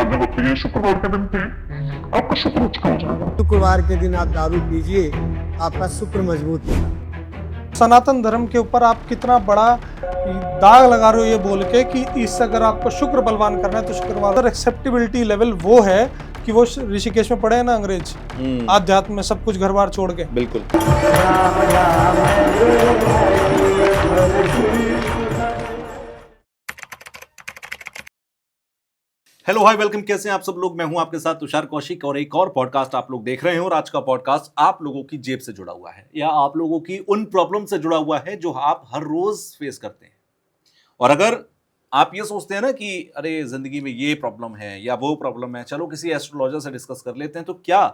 यादें होती है, शुक्रवार के दिन पे आपका शुक्र उच्च हो जाएगा। शुक्रवार के दिन आप दारू पीजिए, आपका शुक्र मजबूत होगा। सनातन धर्म के ऊपर आप कितना बड़ा दाग लगा रहे हो ये बोल के कि इससे अगर आपको शुक्र बलवान करना है तो शुक्रवार। एक्सेप्टेबिलिटी लेवल वो है कि वो ऋषिकेश में पढ़े हैं ना अंग्रेज, आध्यात्म में सब कुछ घर बार छोड़ के। बिल्कुल। हेलो हाय वेलकम, कैसे हैं आप सब लोग। मैं हूं आपके साथ तुषार कौशिक और एक और पॉडकास्ट आप लोग देख रहे हैं। और आज का पॉडकास्ट आप लोगों की जेब से जुड़ा हुआ है या आप लोगों की उन प्रॉब्लम से जुड़ा हुआ है जो आप हर रोज फेस करते हैं। और अगर आप ये सोचते हैं ना कि अरे जिंदगी में ये प्रॉब्लम है या वो प्रॉब्लम है, चलो किसी एस्ट्रोलॉजर से डिस्कस कर लेते हैं, तो क्या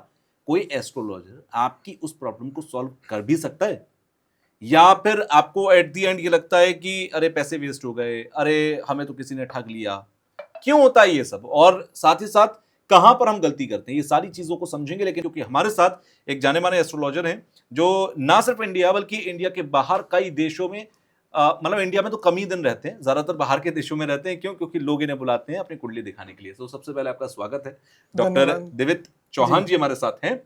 कोई एस्ट्रोलॉजर आपकी उस प्रॉब्लम को सॉल्व कर भी सकता है? या फिर आपको एट दी एंड ये लगता है कि अरे पैसे वेस्ट हो गए, अरे हमें तो किसी ने ठग लिया। क्यों होता है ये सब, और साथ ही साथ कहां पर हम गलती करते हैं, ये सारी चीजों को समझेंगे। लेकिन क्योंकि हमारे साथ एक जाने माने एस्ट्रोलॉजर हैं जो ना सिर्फ इंडिया बल्कि इंडिया के बाहर कई देशों में, मतलब इंडिया में तो कम ही दिन रहते हैं, ज्यादातर बाहर के देशों में रहते हैं। क्यों? क्योंकि लोग इन्हें बुलाते हैं अपनी कुंडली दिखाने के लिए। तो सबसे पहले आपका स्वागत है। डॉक्टर दिवित चौहान जी हमारे साथ हैं।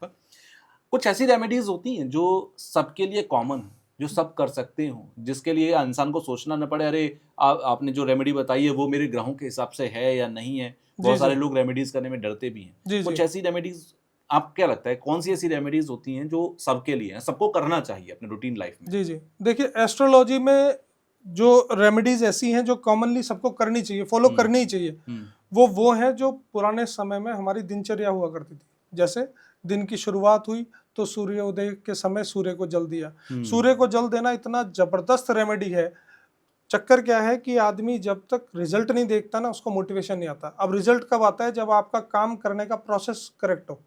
कुछ ऐसी रेमेडीज होती हैं जो सबके लिए कॉमन है, जो सब कर सकते हो, जिसके लिए इंसान को सोचना न पड़े अरे आपने जो रेमेडी बताई है वो मेरे ग्रहों के हिसाब से है या नहीं है। बहुत सारे लोग रेमेडीज करने में डरते भी हैं। कुछ ऐसी रेमेडीज, आप क्या लगता है कौन सी ऐसी रेमेडीज होती हैं जो सबके लिए हैं, सबको करना चाहिए अपने रूटीन लाइफ में? जी देखिए, एस्ट्रोलॉजी में जो रेमेडीज ऐसी हैं जो कॉमनली सबको करनी चाहिए, फॉलो करनी ही चाहिए, वो है जो पुराने समय में हमारी दिनचर्या हुआ करती थी। जैसे दिन की शुरुआत हुई तो सूर्योदय के समय सूर्य को जल दिया। सूर्य को जल देना इतना जबरदस्त रेमेडी है। चक्कर क्या है कि आदमी जब तक रिजल्ट नहीं देखता ना, उसको मोटिवेशन नहीं आता। अब रिजल्ट कब आता है? जब आपका काम करने का प्रोसेस करेक्ट हो।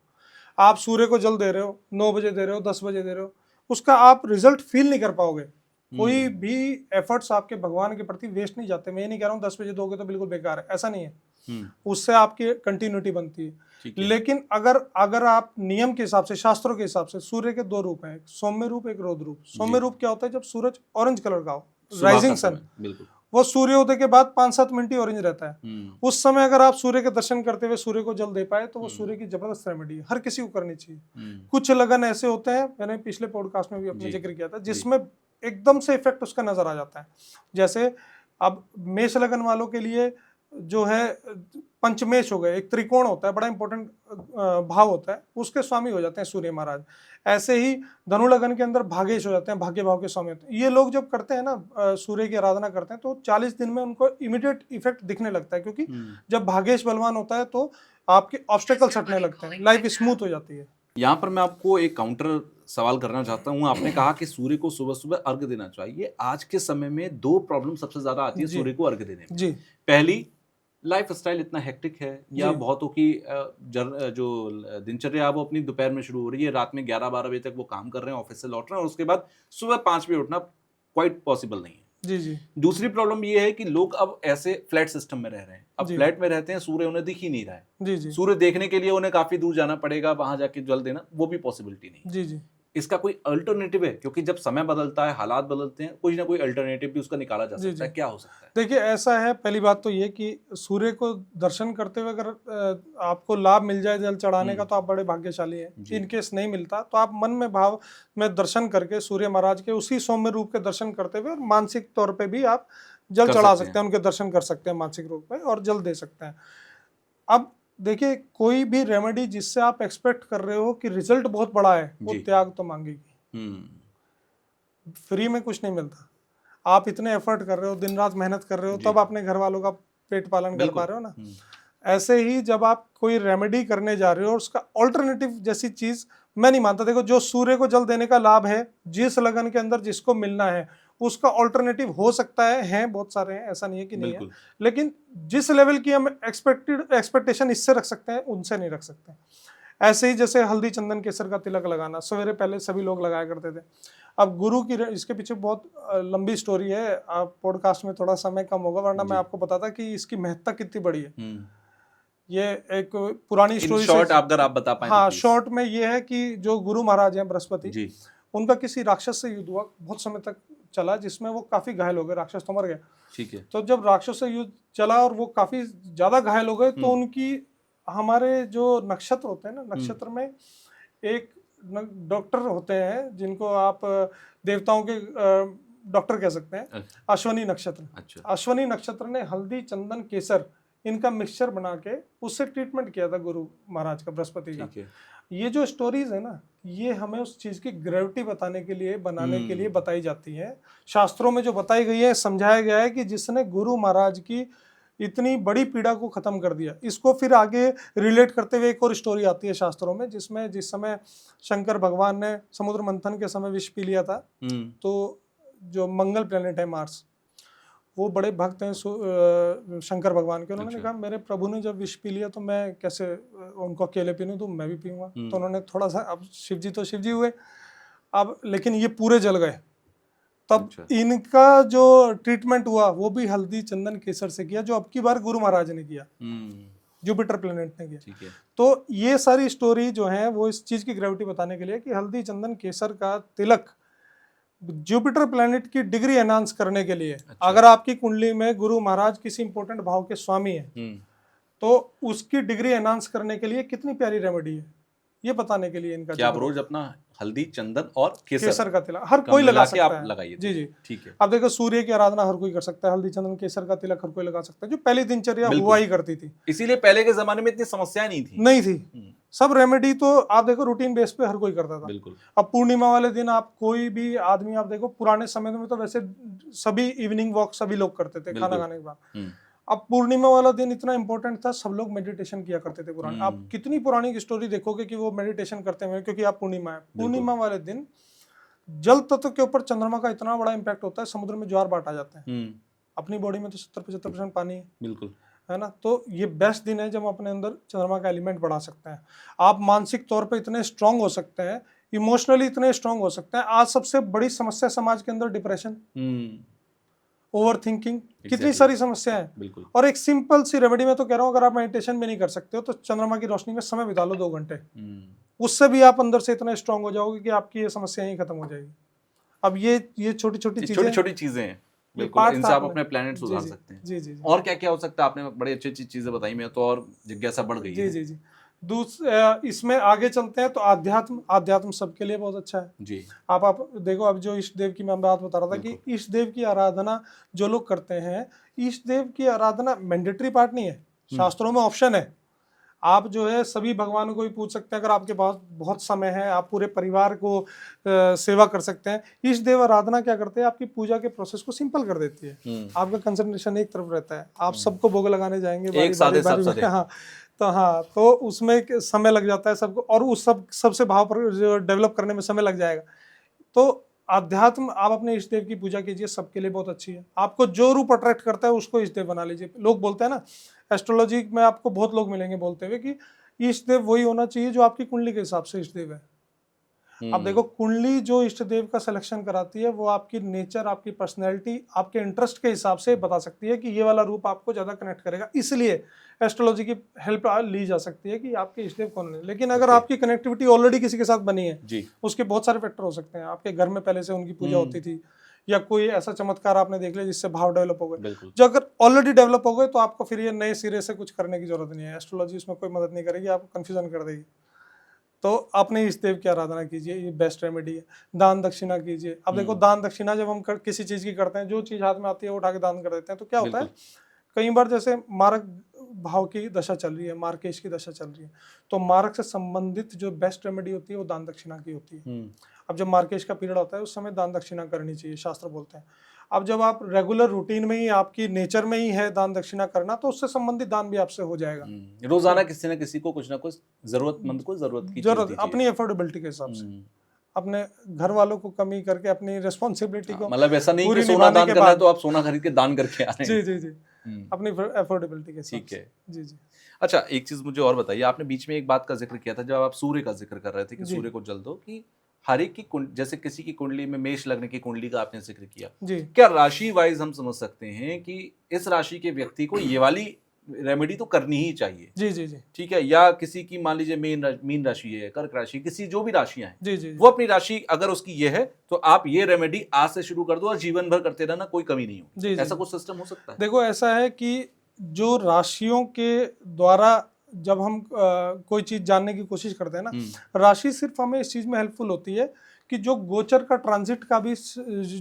आप सूर्य को जल दे रहे हो, 9 बजे दे रहे हो, 10 बजे दे रहे हो, उसका आप रिजल्ट फील नहीं कर पाओगे। कोई भी एफर्ट्स आपके भगवान के प्रति वेस्ट नहीं जाते। मैं ये नहीं कह रहा हूँ 10 बजे दोगे तो बिल्कुल बेकार है, ऐसा नहीं है। उससे आपकी कंटिन्यूटी बनती है। लेकिन अगर आप नियम के हिसाब से, शास्त्रों के हिसाब से, सूर्य के 2 रूप हैं, सौम्य रूप, एक रौद्र रूप। सौम्य रूप क्या होता है? जब सूरज ऑरेंज कलर का हो, राइजिंग सन, वो सूर्योदय के बाद 5-7 मिनट ही ऑरेंज रहता है। उस समय अगर आप सूर्य के दर्शन करते हुए सूर्य को जल दे पाए तो वो सूर्य की जबरदस्त रेमेडी है, हर किसी को करनी चाहिए। कुछ लगन ऐसे होते हैं, मैंने पिछले पॉडकास्ट में भी अपने जिक्र किया था, जिसमें एकदम से इफेक्ट उसका नजर आ जाता है। जैसे अब मेष लगन वालों के लिए जो है पंचमेश हो गए, एक त्रिकोण होता है, बड़ा इंपॉर्टेंट भाव होता है, उसके स्वामी हो जाते हैं सूर्य महाराज। ऐसे ही धनु लगन के अंदर भागेश हो जाते हैं, भाग्य भाव के स्वामी होते हैं। ये लोग जब करते हैं ना, सूर्य की आराधना करते हैं, तो 40 दिन में उनको इमीडिएट इफेक्ट दिखने लगता है। क्योंकि जब भागेश बलवान होता है तो आपके ऑब्स्टेकल्स हटने लगते हैं, लाइफ स्मूथ हो जाती है। यहाँ पर मैं आपको एक काउंटर सवाल करना चाहता हूँ। आपने कहा कि सूर्य को सुबह सुबह अर्घ्य देना चाहिए। आज के समय में 2 प्रॉब्लम सबसे ज्यादा आती है सूर्य को अर्घ्य देने में। पहली, लाइफ स्टाइल इतना हेक्टिक है, या बहुतों की जो दिनचर्या वो अपनी दोपहर में शुरू हो रही है, रात में 11-12 बजे तक वो काम कर रहे हैं, ऑफिस से लौट रहे हैं, और उसके बाद सुबह 5 बजे उठना क्वाइट पॉसिबल नहीं है। दूसरी प्रॉब्लम ये है कि लोग अब ऐसे फ्लैट सिस्टम में रह रहे हैं। अब फ्लैट में रहते हैं, सूर्य उन्हें दिख ही नहीं रहा है। सूर्य देखने के लिए उन्हें काफी दूर जाना पड़ेगा, वहां जाके जल देना वो भी पॉसिबिलिटी नहीं। इसका कोई अल्टरनेटिव है? क्योंकि जब समय बदलता है, हालात बदलते हैं, कुछ ना कोई अल्टरनेटिव भी उसका निकाला जा सकता है। क्या हो सकता है? देखिए, ऐसा है, पहली बात तो ये कि सूर्य को दर्शन करते हुए अगर आपको लाभ मिल जाए जल चढ़ाने का तो आप बड़े भाग्यशाली हैं। इनकेस नहीं मिलता तो आप मन में भाव में दर्शन करके सूर्य महाराज के उसी सौम्य रूप के दर्शन करते हुए, और मानसिक तौर पे भी आप जल चढ़ा सकते हैं, उनके दर्शन कर सकते हैं मानसिक रूप में, और जल दे सकते हैं। अब देखिए, कोई भी रेमेडी जिससे आप एक्सपेक्ट कर रहे हो कि रिजल्ट बहुत बड़ा है, वो त्याग तो मांगेगी। फ्री में कुछ नहीं मिलता। आप इतने एफर्ट कर रहे हो, दिन रात मेहनत कर रहे हो, तब अपने घर वालों का पेट पालन कर पा रहे हो ना। ऐसे ही जब आप कोई रेमेडी करने जा रहे हो और उसका ऑल्टरनेटिव जैसी चीज मैं नहीं मानता। देखो, जो सूर्य को जल देने का लाभ है, जिस लगन के अंदर जिसको मिलना है, उसका ऑल्टरनेटिव हो सकता है बहुत सारे हैं, ऐसा नहीं है कि नहीं है। लेकिन जिस लेवल की हम एक्सपेक्टेशन इससे रख सकते हैं, उनसे नहीं रख सकते। ऐसे ही जैसे हल्दी चंदन केसर का तिलक लगाना, सवेरे पहले सभी लोग लगाया करते थे। अब गुरु की, इसके पीछे बहुत लंबी स्टोरी है, आप पॉडकास्ट में थोड़ा समय कम होगा, वरना मैं आपको बताता कि इसकी महत्ता कितनी बड़ी है। ये एक पुरानी स्टोरी, शॉर्ट अगर आप बता पाएं। हाँ, शॉर्ट में ये है कि जो गुरु महाराज हैं बृहस्पति, उनका किसी राक्षस से युद्ध हुआ, बहुत समय तक चला जिसमें वो काफी घायल हो गए, राक्षस तो मर गए। ठीक है। तो जब राक्षस से युद्ध चला और वो काफी ज्यादा घायल हो गए तो उनकी, हमारे जो नक्षत्र होते हैं ना, नक्षत्र में एक डॉक्टर होते हैं जिनको आप देवताओं के डॉक्टर कह सकते हैं, अश्वनी नक्षत्र। अच्छा। अश्वनी नक्षत्र ने हल्दी, चंदन, केसर इनका मिक्सचर बना के उससे ट्रीटमेंट किया था गुरु महाराज का, बृहस्पति का। ठीक है। ये जो स्टोरीज है ना, ये हमें उस चीज की ग्रेविटी बताने के लिए, बनाने के लिए बताई जाती है। शास्त्रों में जो बताई गई है, समझाया गया है कि जिसने गुरु महाराज की इतनी बड़ी पीड़ा को खत्म कर दिया। इसको फिर आगे रिलेट करते हुए एक और स्टोरी आती है शास्त्रों में, जिसमें जिस समय शंकर भगवान ने समुद्र मंथन के समय विष पी लिया था, तो जो मंगल प्लेनेट है मार्स, वो बड़े भक्त हैं शंकर भगवान के। उन्होंने कहा मेरे प्रभु ने जब विष पी लिया तो मैं कैसे उनको अकेले पीऊं, तो मैं भी पीऊंगा। तो उन्होंने थोड़ा सा, अब शिव जी तो शिव जी हुए अब, लेकिन ये पूरे जल गए। तब इनका जो ट्रीटमेंट हुआ वो भी हल्दी, चंदन, केसर से किया, जो अब की बार गुरु महाराज ने किया, जुपिटर प्लेनेट ने किया। ठीक है। तो ये सारी स्टोरी जो है वो इस चीज की ग्रेविटी बताने के लिए कि हल्दी, चंदन, केसर का तिलक जुपिटर प्लैनेट की डिग्री एनहांस करने के लिए। अच्छा। अगर आपकी कुंडली में गुरु महाराज किसी इंपॉर्टेंट भाव के स्वामी है तो उसकी डिग्री एनहांस करने के लिए कितनी प्यारी रेमेडी है, ये बताने के लिए इनका। क्या आप रोज अपना हल्दी, चंदन और केसर का तिलक हर कोई लगा सकता है। लगाइए। जी जी, ठीक है। आप देखो सूर्य की आराधना हर कोई कर सकता है, हल्दी, चंदन, केसर का तिलक हर कोई लगा सकता है, जो पहली दिनचर्या हुआ ही करती थी। इसीलिए पहले के जमाने में इतनी समस्याएं नहीं थी। सब रेमेडी तो आप देखो रूटीन बेस पे हर कोई करता था। बिल्कुल। अब पूर्णिमा वाले दिन आप कोई भी आदमी, आप देखो पुराने समय में तो वैसे सभी इवनिंग वॉक सभी लोग करते थे खाना खाने के बाद। अब पूर्णिमा वाला दिन इतना इंपॉर्टेंट था, सब लोग मेडिटेशन किया करते थे पुराने। आप कितनी पुरानी स्टोरी देखोगे कि वो मेडिटेशन करते हुए, क्योंकि आप पूर्णिमा है, पूर्णिमा वाले दिन जल तत्व के ऊपर चंद्रमा का इतना बड़ा इंपैक्ट होता है, समुद्र में ज्वार भाट आ जाते हैं। अपनी बॉडी में तो 70-75% पानी है, बिल्कुल है ना। तो ये बेस्ट दिन है जब हम अपने अंदर चंद्रमा का एलिमेंट बढ़ा सकते हैं। आप मानसिक तौर पे इतने स्ट्रांग हो सकते हैं, इमोशनली इतने स्ट्रांग हो सकते हैं। आज सबसे बड़ी समस्या समाज के अंदर डिप्रेशन, ओवर थिंकिंग, कितनी सारी समस्या है। बिल्कुल। और एक सिंपल सी रेमेडी में तो कह रहा हूँ, अगर आप मेडिटेशन भी नहीं कर सकते हो तो चंद्रमा की रोशनी में समय बिता लो 2 घंटे, उससे भी आप अंदर से इतने स्ट्रांग हो जाओगे कि आपकी ये समस्या ही खत्म हो जाएगी। अब ये छोटी छोटी चीजें हैं, बिल्कुल, इनसे आप अपने प्लेनेट सुधार सकते हैं। जी जी। और क्या क्या हो सकता है, आपने बड़ी अच्छी अच्छी चीजें बताई, मैं तो और जिज्ञासा बढ़ गई है। जी जी। इसमें आगे चलते हैं तो आध्यात्म सबके लिए बहुत अच्छा है जी। आप देखो, अब जो इष्ट देव की मैं बात बता रहा था कि इष्ट देव की आराधना जो लोग करते हैं, इष्ट देव की आराधना मैंडेटरी पार्ट नहीं है, शास्त्रों में ऑप्शन है। आप जो है सभी भगवानों को भी पूछ सकते हैं, अगर आपके पास बहुत समय है, आप पूरे परिवार को सेवा कर सकते हैं। इष्ट देव आराधना क्या करते हैं, आपकी पूजा के प्रोसेस को सिंपल कर देती है। आपका कंसंट्रेशन एक तरफ रहता है, आप सबको भोग लगाने जाएंगे तो उसमें समय लग जाता है सबको, और उस सबसे भाव पर डेवलप करने में समय लग जाएगा। तो आध्यात्म, आप अपने इष्ट देव की पूजा कीजिए, सबके लिए बहुत अच्छी है। आपको जो रूप अट्रैक्ट करता है उसको इष्ट देव बना लीजिए। लोग बोलते हैं ना, एस्ट्रोलॉजी में आपको बहुत लोग मिलेंगे बोलते हुए कि इष्ट देव वही होना चाहिए जो आपकी कुंडली के हिसाब से इष्ट देव है। अब देखो, कुंडली जो इष्ट देव का सिलेक्शन कराती है वो आपकी नेचर, आपकी पर्सनैलिटी, आपके इंटरेस्ट के हिसाब से बता सकती है कि ये वाला रूप आपको ज्यादा कनेक्ट करेगा। इसलिए एस्ट्रोलॉजी की हेल्प ली जा सकती है कि आपके इष्ट देव कौन है। लेकिन अगर आपकी कनेक्टिविटी ऑलरेडी किसी के साथ बनी है जी, उसके बहुत सारे फैक्टर हो सकते हैं। आपके घर में पहले से उनकी पूजा होती थी, या कोई ऐसा चमत्कार आपने देख लिया जिससे भाव डेवलप हो गए। जो अगर ऑलरेडी डेवलप हो गए तो आपको फिर ये नए सिरे से कुछ करने की जरूरत नहीं है। एस्ट्रोलॉजी इसमें कोई मदद नहीं करेगी, आपको कंफ्यूजन कर देगी। तो अपने इष्ट देव की आराधना कीजिए, ये बेस्ट रेमेडी है। दान दक्षिणा कीजिए। अब देखो, दान दक्षिणा जब हम किसी चीज की करते हैं, जो चीज हाथ में आती है वो उठा के दान कर देते हैं, तो क्या होता है, कई बार जैसे मारक भाव की दशा चल रही है, मार्केश की दशा चल रही है, तो मारक से संबंधित जो बेस्ट रेमेडी होती है वो दान दक्षिणा की होती है। अब जब मार्केश का पीरियड होता है उस समय दान दक्षिणा करनी चाहिए, शास्त्र बोलते हैं। अब जब आप रेगुलर रूटीन में ही, आपकी नेचर में ही है दान दक्षिणा करना, तो उससे संबंधित दान भी आपसे हो जाएगा। रोजाना किसी न किसी को कुछ ना कुछ जरूरतमंद को जरूरत अपनी एफोर्डेबिलिटी के हिसाब से, अपने घर वालों को कमी करके, अपनी रिस्पॉन्सिबिलिटी को, मतलब ऐसा नहीं कि सोना दान करना है तो आप सोना खरीद के दान करके आ रहे हैं। जी जी जी, अपनी एफोर्डेबिलिटी के हिसाब से। ठीक है जी जी। अच्छा, एक चीज मुझे और बताइए, आपने बीच में एक बात का जिक्र किया था जब आप सूर्य का जिक्र कर रहे थे कि सूर्य को जल दो, कि हर एक की जैसे किसी की कुंडली में मेष लगने की कुंडली का आपने जिक्र किया जी, क्या राशि वाइज हम समझ सकते हैं कि इस राशि के व्यक्ति को ये वाली रेमेडी तो करनी ही चाहिए। जी जी जी ठीक है, या किसी की मान लीजिए मीन राशि है, कर्क राशि, किसी जो भी राशियां हैं, जी जी जी। वो अपनी राशि अगर उसकी ये है तो आप ये रेमेडी आज से शुरू कर दो और जीवन भर करते रहना, कोई कमी नहीं जी, होगी। जी। ऐसा कुछ सिस्टम हो सकता है? देखो ऐसा है कि जो राशियों के द्वारा जब हम कोई चीज जानने की कोशिश करते हैं ना, राशि सिर्फ हमें इस चीज में हेल्पफुल होती है कि जो गोचर का ट्रांजिट का भी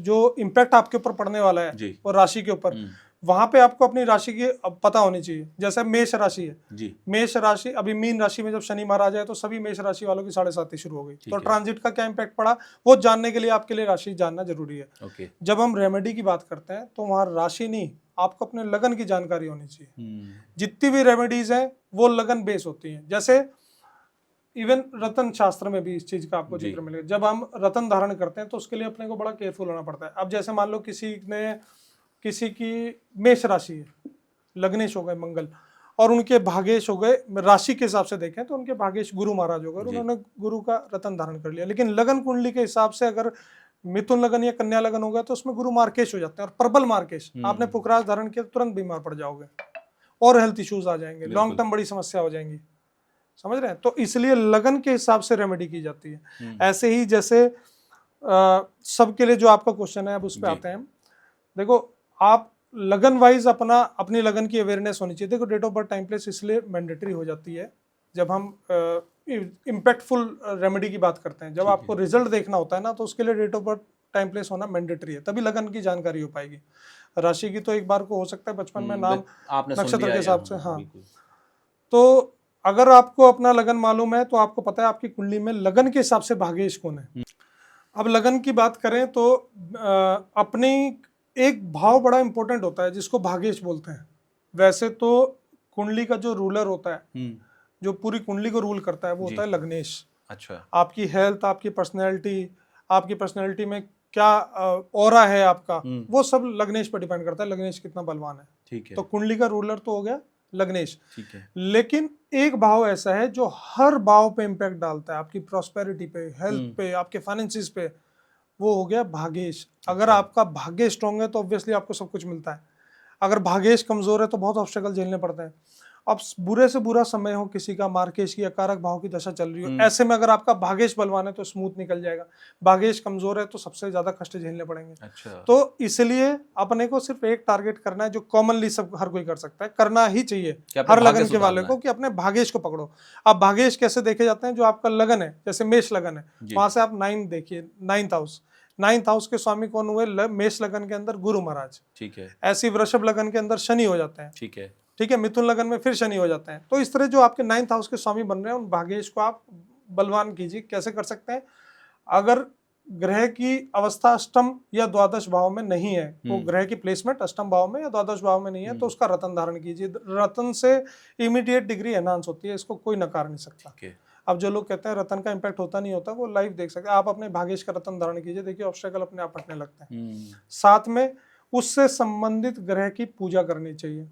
जो इम्पैक्ट आपके ऊपर पड़ने वाला है जी। और राशि के ऊपर, वहां पे आपको अपनी राशि की पता होनी चाहिए। जैसे मेष राशि है जी। मेष राशि, अभी मीन राशि में जब शनि महाराज है तो सभी मेष राशि वालों की 7.5 शुरू हो गई, तो ट्रांजिट का क्या इम्पैक्ट पड़ा वो जानने के लिए आपके लिए राशि जानना जरूरी है। ओके। जब हम रेमेडी की बात करते हैं तो वहां राशि नहीं, आपको अपने लगन की जानकारी होनी चाहिए। जितनी भी रेमेडीज हैं वो लगन बेस होती हैं। जैसे इवन रतन शास्त्र में भी इस चीज का आपको जिक्र मिलेगा। जब हम रतन धारण करते हैं तो उसके लिए अपने को बड़ा केयरफुल होना पड़ता है। अब जैसे मान लो किसी की मेष राशि है, लग्नेश हो गए मंगल, और उनके भागेश हो गए, राशि के हिसाब से देखें तो उनके भागेश गुरु महाराज हो गए, उन्होंने गुरु का रतन धारण कर लिया। लेकिन लगन कुंडली के हिसाब से अगर मिथुन लगन या कन्या लगन होगा तो उसमें गुरु मार्केश हो जाते हैं, और प्रबल मार्केश, आपने पुखराज धारण किया तुरंत बीमार पड़ जाओगे और हेल्थ इश्यूज आ जाएंगे, लॉन्ग टर्म बड़ी समस्या हो जाएंगी। समझ रहे हैं? तो इसलिए लगन के हिसाब से रेमेडी की जाती है। ऐसे ही जैसे सबके लिए जो आपका क्वेश्चन है अब उस पर आते हैं। देखो आप लगन वाइज अपनी लगन की अवेयरनेस होनी चाहिए। देखो date of birth time place इसलिए मैंडेटरी हो जाती है जब हम इम्पैक्टफुल रेमेडी की बात करते हैं। जब आपको रिजल्ट देखना होता है ना तो उसके लिए date of birth time place होना मैंडेटरी है, तभी लगन की जानकारी हो पाएगी। राशि की तो एक बार को हो सकता है बचपन में नाम नक्षत्र के हिसाब से, हाँ। तो अगर आपको अपना लगन मालूम है तो आपको पता है आपकी कुंडली में लगन के हिसाब से भाग्येश कौन है। अब लगन की बात करें तो अपनी एक भाव बड़ा इंपॉर्टेंट होता है जिसको भाग्येश बोलते हैं। वैसे तो कुंडली का जो रूलर होता है, जो पूरी कुंडली को रूल करता है, वो होता है लग्नेश। अच्छा। आपकी हेल्थ, आपकी पर्सनैलिटी में क्या ऑरा है आपका, वो सब लग्नेश पर डिपेंड करता है, लग्नेश कितना बलवान है। ठीक है। तो कुंडली का रूलर तो हो गया लग्नेश। ठीक है। लेकिन एक भाव ऐसा है जो हर भाव पे इंपैक्ट डालता है, आपकी प्रॉस्पेरिटी पे, हेल्थ पे, आपके फाइनेंसिस पे, वो हो गया भाग्येश। अगर आपका भाग्य स्ट्रॉन्ग है तो ऑब्वियसली आपको सब कुछ मिलता है। अगर भाग्येश कमजोर है तो बहुत ऑब्स्टेकल झेलने पड़ते हैं। अब बुरे से बुरा समय हो, किसी का मार्केश की अकारक भाव की दशा चल रही हो, ऐसे में अगर आपका भाग्येश बलवान है तो स्मूथ निकल जाएगा। भाग्येश कमजोर है तो सबसे ज्यादा कष्ट झेलने पड़ेंगे। अच्छा। तो इसलिए अपने को सिर्फ एक टारगेट करना है जो कॉमनली सब हर कोई कर सकता है, करना ही चाहिए हर लगन के वाले को, कि अपने भाग्येश को पकड़ो। अब भाग्येश कैसे देखे जाते हैं? जो आपका लगन है, जैसे मेष लगन है, वहां से आप 9 देखिए, 9th हाउस के स्वामी कौन हुए? मेष लगन के अंदर गुरु महाराज। ठीक है। ऐसी वृषभ लगन के अंदर शनि हो जाते हैं। ठीक है। ठीक है। मिथुन लगन में फिर शनि हो जाते हैं। तो इस तरह जो आपके 9th हाउस के स्वामी बन रहे हैं उन भाग्येश को आप बलवान कीजिए। कैसे कर सकते हैं? अगर ग्रह की अवस्था अष्टम या द्वादश भाव में नहीं है, तो ग्रह की प्लेसमेंट अष्टम भाव में या द्वादश भाव में नहीं है, तो उसका रतन धारण कीजिए। रतन से इमीडिएट डिग्री एनहांस होती है, इसको कोई नकार नहीं सकता। अब जो लोग कहते हैं रतन का इम्पैक्ट होता नहीं होता, वो लाइव देख सकते हैं। आप अपने भाग्येश का रतन धारण कीजिए, देखिए ऑब्स्टेकल अपने आप हटने लगते हैं। साथ में उससे संबंधित ग्रह की पूजा करनी चाहिए।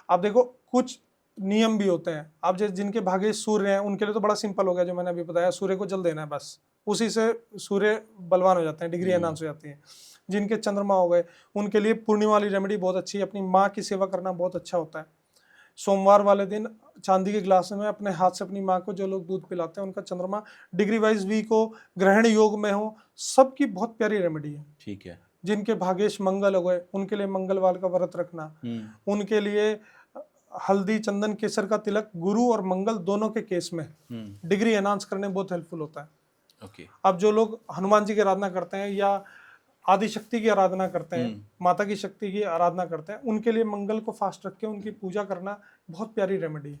अब देखो कुछ नियम भी होते हैं। अब जैसे जिनके भाग्येश सूर्य हैं उनके लिए तो बड़ा सिंपल हो गया, जो मैंने अभी बताया, सूर्य को जल देना है बस, उसी से सूर्य बलवान हो जाते हैं, डिग्री एनहांस हो जाती है। जिनके चंद्रमा हो गए उनके लिए पूर्णिमा वाली रेमेडी बहुत अच्छी है। अपनी माँ की सेवा करना बहुत अच्छा होता है। सोमवार वाले दिन चांदी के गिलास में अपने हाथ से अपनी माँ को जो लोग दूध पिलाते हैं, उनका चंद्रमा डिग्री वाइज वीक हो, ग्रहण योग में हो, सबकी बहुत प्यारी रेमेडी है। ठीक है। जिनके भाग्येश मंगल हो गए उनके लिए मंगलवार का व्रत रखना, उनके लिए हल्दी चंदन केसर का तिलक गुरु और मंगल दोनों के केस में डिग्री एनहांस करने बहुत हेल्पफुल होता है। ओके। अब जो लोग हनुमान जी की आराधना करते हैं या आदि शक्ति की आराधना करते हैं, माता की शक्ति की आराधना करते हैं, उनके लिए मंगल को फास्ट रख के उनकी पूजा करना बहुत प्यारी रेमेडी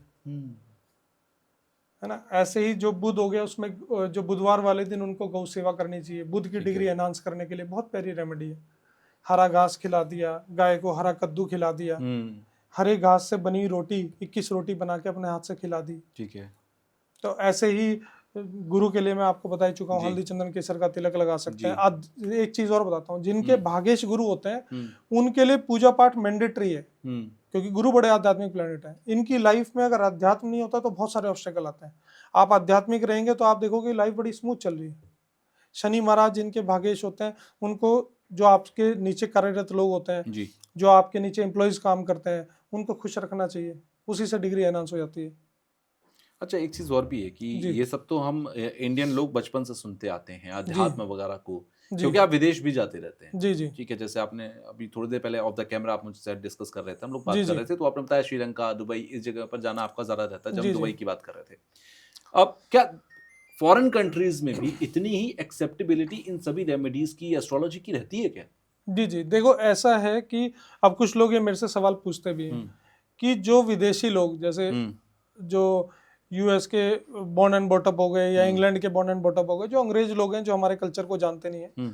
है ना। ऐसे ही जो बुध हो गया, उसमें जो बुधवार वाले दिन उनको गौ सेवा करनी चाहिए, बुध की डिग्री एनहांस करने के लिए बहुत प्यारी रेमेडी है। हरा घास खिला दिया गाय को, हरा कद्दू खिला दिया, हरे घास से बनी रोटी 21 रोटी बना के अपने हाथ से खिला दी। ठीक है। तो ऐसे ही गुरु के लिए मैं आपको बता ही चुका हूँ, हल्दी चंदन केसर का तिलक लगा सकते हैं। आज एक चीज और बताता हूँ, जिनके भाग्येश गुरु होते हैं उनके लिए पूजा पाठ मैंडेटरी है, क्योंकि गुरु बड़े आध्यात्मिक प्लैनेट है। इनकी लाइफ में अगर अध्यात्म नहीं होता तो बहुत सारे ऑब्स्टेकल आते हैं। आप आध्यात्मिक रहेंगे तो आप देखोगे लाइफ बड़ी स्मूथ चल रही है। शनि महाराज जिनके भाग्येश होते हैं उनको, जो आपके नीचे कार्यरत लोग होते हैं, जो आपके नीचे एम्प्लॉयज काम करते हैं, उनको खुश रखना चाहिए, उसी से डिग्री एनहांस हो जाती है। अच्छा, एक चीज और भी है कि जी। ये सब तो हम इंडियन लोग बचपन से सुनते आते हैं अध्यात्म वगैरह को, जी। क्योंकि आप विदेश भी जाते रहते हैं। जी जी ठीक है, जैसे आपने अभी थोड़ी देर पहले ऑफ द कैमरा आप मुझसे डिस्कस कर रहे थे, हम लोग बात जी, कर जी। रहे थे, तो आपने बताया श्रीलंका, दुबई, इस जगह पर जाना आपका ज्यादा रहता है, जब जी, हम जी। दुबई की बात कर रहे थे। अब क्या फॉरेन कंट्रीज में भी इतनी ही एक्सेप्टेबिलिटी इन सभी रेमेडीज की, एस्ट्रोलॉजी की रहती है क्या? जी जी, देखो ऐसा है कि अब कुछ लोग ये मेरे से सवाल पूछते भी हैं कि जो विदेशी लोग, जैसे जो यूएस के बॉर्न एंड बॉटअप हो गए या इंग्लैंड के बॉर्न एंड बॉटअप हो गए, जो अंग्रेज लोग हैं, जो हमारे कल्चर को जानते नहीं है,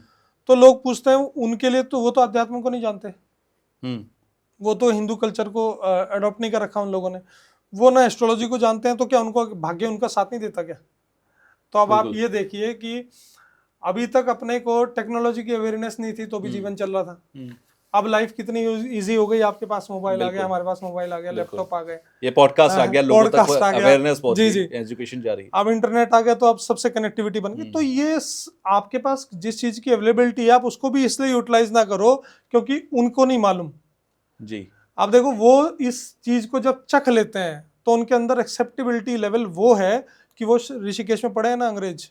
तो लोग पूछते हैं उनके लिए तो वो तो अध्यात्म को नहीं जानते, वो तो हिंदू कल्चर को अडॉप्ट नहीं कर रखा उन लोगों ने, वो ना एस्ट्रोलॉजी को जानते हैं, तो क्या उनको भाग्य उनका साथ नहीं देता क्या? तो अब आप ये देखिए कि अभी तक अपने को टेक्नोलॉजी की अवेयरनेस नहीं थी तो भी जीवन चल रहा था। अब लाइफ कितनी इजी हो गई, आपके पास मोबाइल आ गया, हमारे पास मोबाइल आ गया, लैपटॉप आ गए, ये पॉडकास्ट आ गया, लोगों तक अवेयरनेस पहुंच गई, एजुकेशन जा रही है, अब इंटरनेट आ गया, तो अब सबसे कनेक्टिविटी बन गई। तो ये आपके पास जिस चीज की अवेलेबिलिटी है, आप उसको भी इसलिए यूटिलाइज ना करो क्योंकि उनको नहीं मालूम जी। अब देखो वो इस चीज को जब चख लेते हैं तो उनके अंदर एक्सेप्टेबिलिटी लेवल वो है कि वो ऋषिकेश में पढ़े हैं ना अंग्रेज,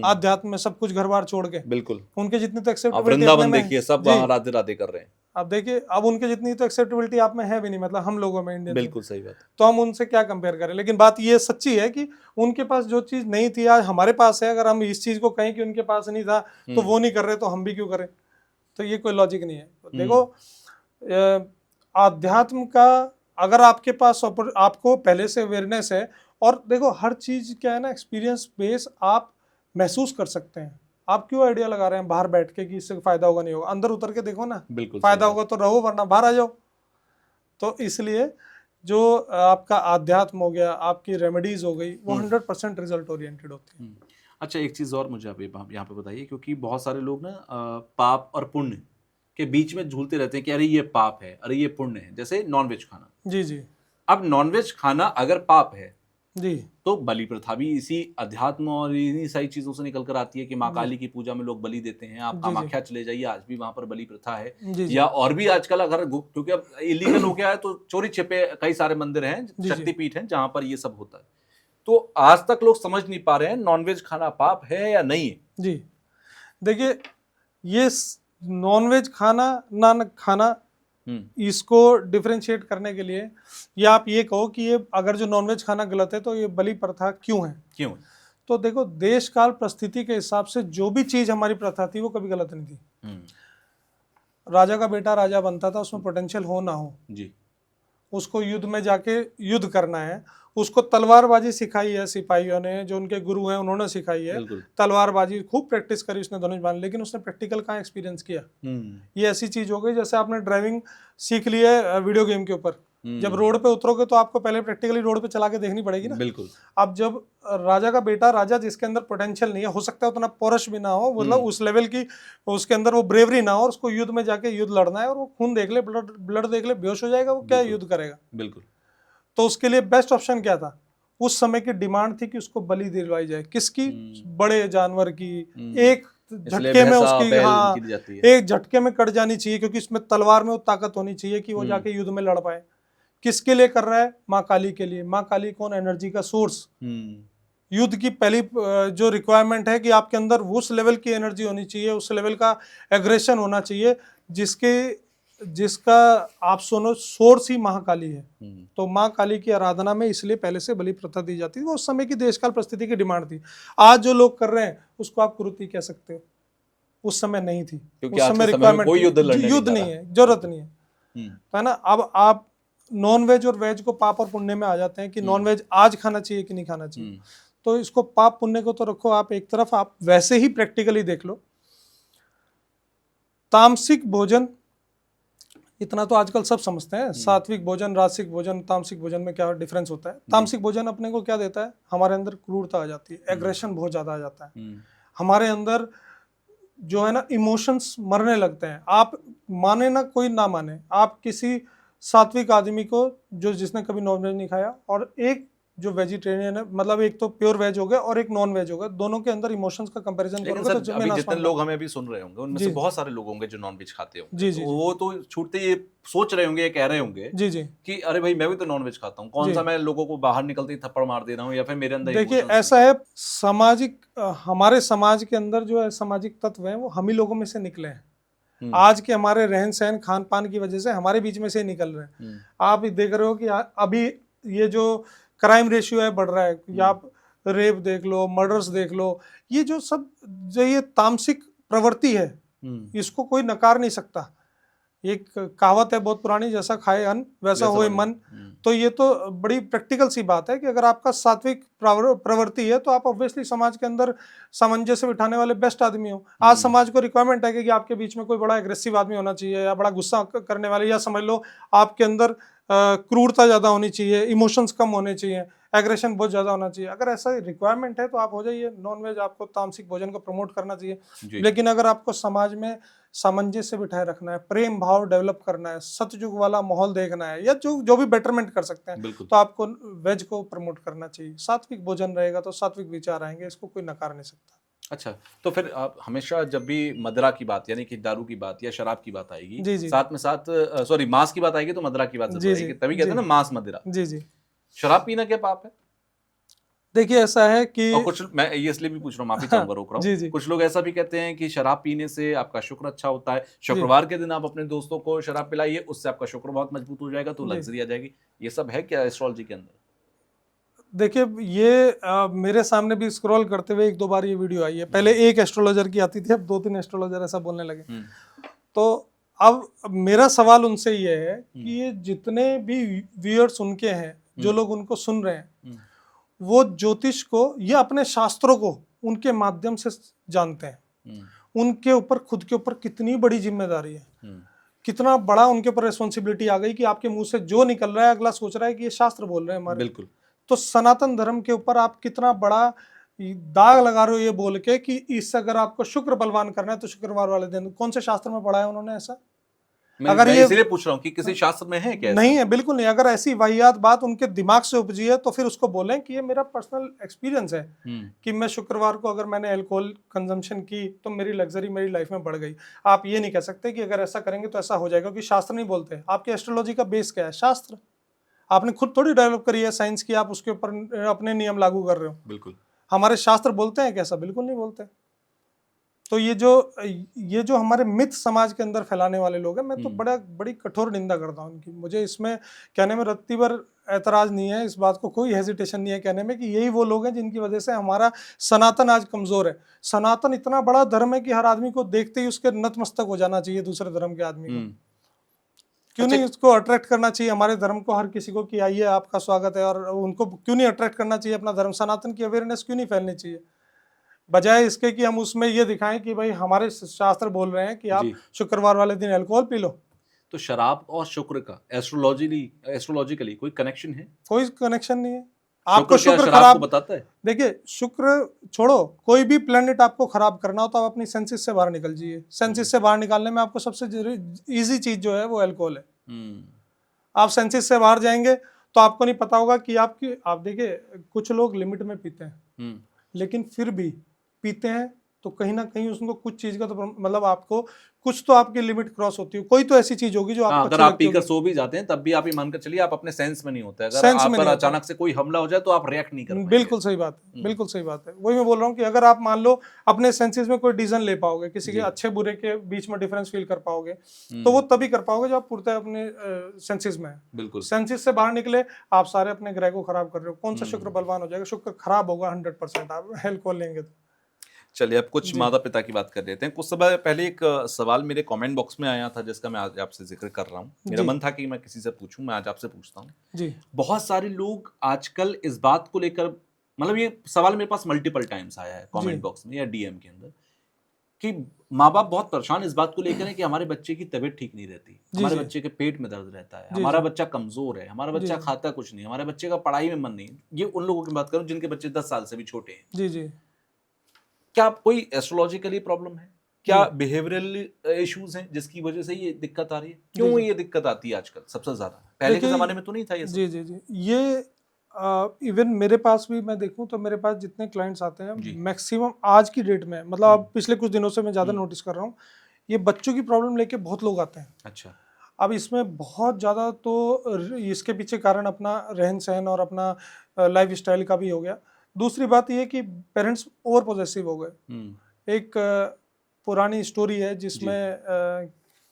आध्यात्म में सब कुछ घर बार छोड़ के, बिल्कुल उनके जितनी तो एक्सेप्टेबिलिटी वृंदावन देखिए, सब वहां राधे राधे कर रहे हैं। अब देखिए, अब उनके जितनी तो एक्सेप्टेबिलिटी आप में है भी नहीं, मतलब हम लोगों में इंडियन, बिल्कुल सही बात, तो हम उनसे क्या कंपेयर करें। लेकिन बात ये सच्ची है कि उनके पास जो चीज नहीं थी आज हमारे पास है, अगर हम इस चीज को कहें कि उनके पास नहीं था तो वो नहीं कर रहे तो हम भी क्यों करें? तो ये कोई लॉजिक नहीं है। देखो आध्यात्म का अगर आपके पास आपको पहले से अवेयरनेस है, और देखो हर चीज क्या है ना, एक्सपीरियंस बेस आप महसूस कर सकते हैं। आप क्यों आइडिया लगा रहे हैं बाहर बैठ के कि इससे फायदा होगा नहीं होगा? अंदर उतर के देखो ना, बिल्कुल फायदा होगा तो रहो, वरना बाहर आ जाओ। तो इसलिए जो आपका आध्यात्म हो गया, आपकी रेमेडीज हो गई, वो 100% रिजल्ट ओरिएंटेड होती है। अच्छा, एक चीज और मुझे आप यहाँ पे बताइए, क्योंकि बहुत सारे लोग ना पाप और पुण्य के बीच में झूलते रहते हैं कि अरे ये पाप है, अरे ये पुण्य है। जैसे नॉनवेज खाना, जी जी, अब नॉनवेज खाना अगर पाप है जी, तो बलि प्रथा भी इसी अध्यात्म और इन्हीं सारी चीजों से निकल कर आती है कि माँ काली की पूजा में लोग बलि देते हैं। आप कामाख्या चले जाइए, आज भी वहां पर बलि प्रथा है, या और भी आजकल अगर, क्योंकि अब इलीगल हो गया है तो चोरी छिपे कई सारे मंदिर हैं, शक्तिपीठ हैं जहां पर ये सब होता है। तो आज तक लोग समझ नहीं पा रहे हैं नॉनवेज खाना पाप है या नहीं है। जी, देखिए ये नॉनवेज खाना ना खाना, इसको डिफरेंशिएट करने के लिए या आप ये कहो कि ये अगर जो नॉनवेज खाना गलत है तो ये बलि प्रथा क्यों है? तो देखो, देश काल परिस्थिति के हिसाब से जो भी चीज हमारी प्रथा थी वो कभी गलत नहीं थी। राजा का बेटा राजा बनता था, उसमें पोटेंशियल हो ना हो जी, उसको युद्ध में जाके युद्ध करना है, उसको तलवारबाजी सिखाई है सिपाहियों ने, जो उनके गुरु हैं उन्होंने सिखाई है तलवारबाजी, खूब प्रैक्टिस करी उसने धनुष बाण, लेकिन उसने प्रैक्टिकल कहाँ एक्सपीरियंस किया? ये ऐसी चीज हो गई जैसे आपने ड्राइविंग सीख ली है वीडियो गेम के ऊपर, जब रोड पे उतरोगे तो आपको पहले प्रैक्टिकली रोड पे चला के देखनी पड़ेगी ना। बिल्कुल। अब जब राजा का बेटा राजा जिसके अंदर पोटेंशियल नहीं है, हो सकता है उतना पौरुष भी ना हो, मतलब उस लेवल की उसके अंदर वो ब्रेवरी ना हो, और उसको युद्ध में जाके युद्ध लड़ना है, और वो खून देख ले, ब्लड देख ले, बेहोश हो जाएगा, वो क्या युद्ध करेगा? बिल्कुल। तो उसके लिए बेस्ट ऑप्शन क्या था? उस समय की डिमांड थी कि उसको बलि दिलवाई जाए, किसकी? बड़े जानवर की। एक झटके में उसकी, हाँ, एक झटके में कट जानी चाहिए, क्योंकि इसमें तलवार में वो ताकत होनी चाहिए कि वो जाके युद्ध में लड़ पाए। किसके लिए कर रहा है? माँ काली के लिए। माँ काली कौन? एनर्जी का सोर्स। युद्ध की पहली जो रिक्वायरमेंट है कि आपके अंदर उस लेवल की एनर्जी होनी चाहिए, उस लेवल का एग्रेशन होना चाहिए जिसका आप सुनो सोर्स ही महाकाली है। तो माँ काली की आराधना में इसलिए पहले से बलि प्रथा दी जाती थी, वो उस समय की देशकाल परिस्थिति की डिमांड थी। आज जो लोग कर रहे हैं उसको आप कुरीति कह सकते हो, उस समय नहीं थी, उस समय रिक्वायरमेंट, युद्ध नहीं है, जरूरत नहीं है ना। अब आप नॉन वेज और वेज को पाप और पुण्य में आ जाते हैं कि नॉन वेज आज खाना चाहिए कि नहीं खाना चाहिए। तो इसको पाप पुण्य को तो रखो आप एक तरफ, आप वैसे ही प्रैक्टिकली देख लो। तामसिक भोजन इतना तो आजकल सब समझते हैं, सात्विक भोजन, राजसिक भोजन, तामसिक भोजन में क्या डिफरेंस होता है। तामसिक भोजन अपने को क्या देता है? हमारे अंदर क्रूरता आ जाती है, एग्रेशन बहुत ज्यादा आ जाता है, हमारे अंदर जो है ना इमोशंस मरने लगते हैं। आप माने ना कोई ना माने, आप किसी सात्विक आदमी को जो जिसने कभी नॉनवेज नहीं खाया और एक जो वेजिटेरियन है, मतलब एक तो प्योर वेज हो गया और एक नॉन वेज हो गया, दोनों के अंदर इमोशंस का कंपैरिजन लेकिन करोगे तो सर जमीन अभी जितने आसमान लोग हमें अभी सुन रहे होंगे उनमें जी, से बहुत सारे लोग होंगे जो नॉनवेज खाते होंगे, जी, जी, तो वो तो छूटते ये सोच रहे होंगे, ये कह रहे होंगे जी जी कि अरे भाई मैं भी तो नॉनवेज खाता हूँ, कौन जी। सा मैं लोगों को बाहर निकलते ही थप्पड़ मार दे रहा हूँ या फिर मेरे अंदर देखिए इमोशंस ऐसा है, सामाजिक हमारे समाज के अंदर जो है सामाजिक तत्व हैं वो हम ही लोगों में से निकले हैं। नहीं। आज के हमारे रहन सहन खान पान की वजह से हमारे बीच में से ही निकल रहे हैं। आप देख रहे हो कि अभी ये जो क्राइम रेशियो है बढ़ रहा है, या आप रेप देख लो, मर्डर्स देख लो, ये जो सब जो ये तामसिक प्रवृत्ति है इसको कोई नकार नहीं सकता। एक कहावत है बहुत पुरानी, जैसा खाए अन्न वैसा होए मन। तो ये तो बड़ी प्रैक्टिकल सी बात है कि अगर आपका सात्विक प्रवृत्ति है तो आप ऑब्वियसली समाज के अंदर सामंजस्य बिठाने वाले बेस्ट आदमी हो। आज समाज को रिक्वायरमेंट है कि आपके बीच में कोई बड़ा एग्रेसिव आदमी होना चाहिए, या बड़ा गुस्सा करने वाले, या समझ लो आपके अंदर क्रूरता ज़्यादा होनी चाहिए, इमोशंस कम होने चाहिए, एग्रेशन बहुत ज़्यादा होना चाहिए। अगर ऐसा रिक्वायरमेंट है तो आप हो जाइए नॉनवेज, आपको तामसिक भोजन को प्रमोट करना चाहिए। लेकिन अगर आपको समाज में सामंजस्य बिठाए रखना है, प्रेम भाव डेवलप करना है, सतयुग वाला माहौल देखना है, या जो भी बेटरमेंट कर सकते हैं, तो आपको वेज को प्रमोट करना चाहिए। सात्विक भोजन रहेगा तो सात्विक विचार आएंगे, इसको कोई नकार नहीं सकता। अच्छा, तो फिर आप हमेशा जब भी मदरा की बात यानी कि दारू की बात या शराब की बात आएगी, जी, जी। साथ में साथ सॉरी मांस की बात आएगी तो मदरा की बात जरूर आएगी, तभी कहते हैं ना मांस मदिरा। जी जी। शराब पीना क्या पाप है? देखिए ऐसा है कि और कुछ, मैं ये इसलिए भी पूछ रहा हूँ, माफी चाहूंगा, रोक रहा जी, जी। हूँ, कुछ लोग ऐसा भी कहते हैं कि शराब पीने से आपका शुक्र अच्छा होता है, शुक्रवार के दिन आप अपने दोस्तों को शराब पिलाइए, उससे आपका शुक्र बहुत मजबूत हो जाएगा, तो लग्जरी आ जाएगी। ये सब है क्या एस्ट्रोलॉजी के अंदर? देखिए ये मेरे सामने भी स्क्रॉल करते हुए 1-2 बार ये वीडियो आई है। पहले एक एस्ट्रोलॉजर की आती थी, अब 2-3 एस्ट्रोलॉजर ऐसा बोलने लगे। तो अब मेरा सवाल उनसे ये है कि ये जितने भी व्यूअर्स उनके हैं, जो लोग उनको सुन रहे हैं, वो ज्योतिष को या अपने शास्त्रों को उनके माध्यम से जानते हैं। उनके ऊपर, खुद के ऊपर कितनी बड़ी जिम्मेदारी है, कितना बड़ा उनके ऊपर रिस्पॉन्सिबिलिटी आ गई कि आपके मुंह से जो निकल रहा है अगला सोच रहा है कि ये शास्त्र बोल रहे हैं हमारे। बिल्कुल। तो सनातन धर्म के ऊपर आप कितना बड़ा दाग लगा रहे हो ये बोल के कि इससे अगर आपको शुक्र बलवान करना है तो शुक्रवार वाले दिन, कौन से शास्त्र में पढ़ा है उन्होंने ऐसा? अगर मैं इसलिए पूछ रहा हूँ कि किसी शास्त्र में है क्या? नहीं है, बिल्कुल नहीं। अगर ऐसी वाहियात बात उनके दिमाग से उपजी है तो फिर उसको बोलें कि ये मेरा पर्सनल एक्सपीरियंस है कि मैं शुक्रवार को अगर मैंने अल्कोहल कंजम्पशन की तो मेरी लग्जरी मेरी लाइफ में बढ़ गई। आप ये नहीं कह सकते कि अगर ऐसा करेंगे तो ऐसा हो जाएगा, क्योंकि शास्त्र नहीं बोलते। आपके एस्ट्रोलॉजी का बेस क्या है? शास्त्र। आपने खुद थोड़ी डेवलप करी है साइंस की, आप उसके ऊपर अपने नियम लागू कर रहे हो। बिल्कुल। हमारे शास्त्र बोलते हैं कैसा? बिल्कुल नहीं बोलते। तो ये जो हमारे मिथ समाज के अंदर फैलाने वाले लोग हैं, मैं तो बड़ी कठोर निंदा करता हूँ उनकी। मुझे इसमें कहने में रत्ती भर ऐतराज नहीं है, इस बात को कोई हेजिटेशन नहीं है कहने में कि यही वो लोग हैं जिनकी वजह से हमारा सनातन आज कमजोर है। सनातन इतना बड़ा धर्म है कि हर आदमी को देखते ही उसके नतमस्तक हो जाना चाहिए दूसरे धर्म के आदमी को। क्यों नहीं उसको अट्रैक्ट करना चाहिए हमारे धर्म को, हर किसी को कि आइए आपका स्वागत है, और उनको क्यों नहीं अट्रैक्ट करना चाहिए अपना धर्म? सनातन की अवेयरनेस क्यों नहीं फैलनी चाहिए, बजाय इसके कि हम उसमें ये दिखाएं कि भाई हमारे शास्त्र बोल रहे हैं कि आप शुक्रवार वाले दिन अल्कोहल पी लो। तो शराब और शुक्र का एस्ट्रोलॉजिकली कोई कनेक्शन है? कोई कनेक्शन नहीं है। आपको शुक्र शराब खराब को बताता है? देखिए, शुक्र छोड़ो, कोई भी प्लेनेट आपको खराब करना हो तो आप अपनी सेंसिस से बाहर निकल जाइए। सेंसिस से बाहर निकालने में आपको सबसे इजी चीज जो है वो अल्कोहल है। आप सेंसिस से बाहर जाएंगे तो आपको नहीं पता होगा कि आप देखिए, कुछ लोग लिमिट में पीते हैं, लेकिन फिर भी पीते हैं तो कहीं ना कहीं उसको कुछ चीज का तो मतलब आपको कुछ तो आपकी लिमिट क्रॉस होती है। कोई तो ऐसी चीज होगी जो आपको अगर आप पीकर सो भी जाते हैं तब भी आप ये मानकर चलिए आप अपने सेंस में नहीं होते। अगर आप पर अचानक से कोई हमला हो जाए तो आप रिएक्ट नहीं कर पाएंगे। बिल्कुल सही बात है, बिल्कुल सही बात है। वही मैं बोल रहा हूँ कि अगर आप मान लो अपने सेंसेस में कोई डिसीजन ले पाओगे, किसी के अच्छे बुरे के बीच में डिफरेंस फील कर पाओगे, तो वो तभी कर पाओगे जब आप पूर्णतः अपने सेंसेस में है। बिल्कुल। सेंसेस से बाहर निकले आप सारे अपने ग्रह को खराब कर रहे हो। कौन सा शुक्र बलवान हो जाएगा? शुक्र खराब होगा 100%। आप अल्कोहल लेंगे तो। चलिए अब कुछ माता पिता की बात कर लेते हैं। कुछ समय पहले एक सवाल मेरे कमेंट बॉक्स में आया था जिसका मैं आज आपसे जिक्र कर रहा हूँ। मेरा मन था कि मैं किसी से पूछूं, मैं आज आपसे पूछता हूँ जी। बहुत सारे लोग आजकल इस बात को लेकर, मतलब ये सवाल मेरे पास मल्टीपल टाइम्स आया है कमेंट बॉक्स में या डीएम के अंदर, कि माँ बाप बहुत परेशान इस बात को लेकर है कि हमारे बच्चे की तबीयत ठीक नहीं रहती, हमारे बच्चे के पेट में दर्द रहता है, हमारा बच्चा कमजोर है, हमारा बच्चा खाता कुछ नहीं, हमारे बच्चे का पढ़ाई में मन नहीं। ये उन लोगों की बात करूं जिनके बच्चे 10 साल से भी छोटे हैं। जी जी। क्या कोई एस्ट्रोलॉजिकली प्रॉब्लम है? क्या बिहेवियरल इश्यूज हैं जिसकी वजह से ये दिक्कत आ रही है? क्यों ये दिक्कत आती है आजकल सबसे ज्यादा? पहले के जमाने में तो नहीं था ये सब। जी जी जी। ये इवन मेरे पास भी मैं देखूं तो मेरे पास जितने क्लाइंट्स आते जी। हैं मैक्सिमम आज की डेट में, मतलब अब पिछले कुछ दिनों से मैं ज़्यादा नोटिस कर रहा हूँ, ये बच्चों की प्रॉब्लम लेके बहुत लोग आते हैं। अच्छा। अब इसमें बहुत ज़्यादा तो इसके पीछे कारण अपना रहन सहन और अपना लाइफ स्टाइल का भी हो गया। दूसरी बात ये कि पेरेंट्स ओवर पोजेसिव हो गए। एक पुरानी स्टोरी है जिसमें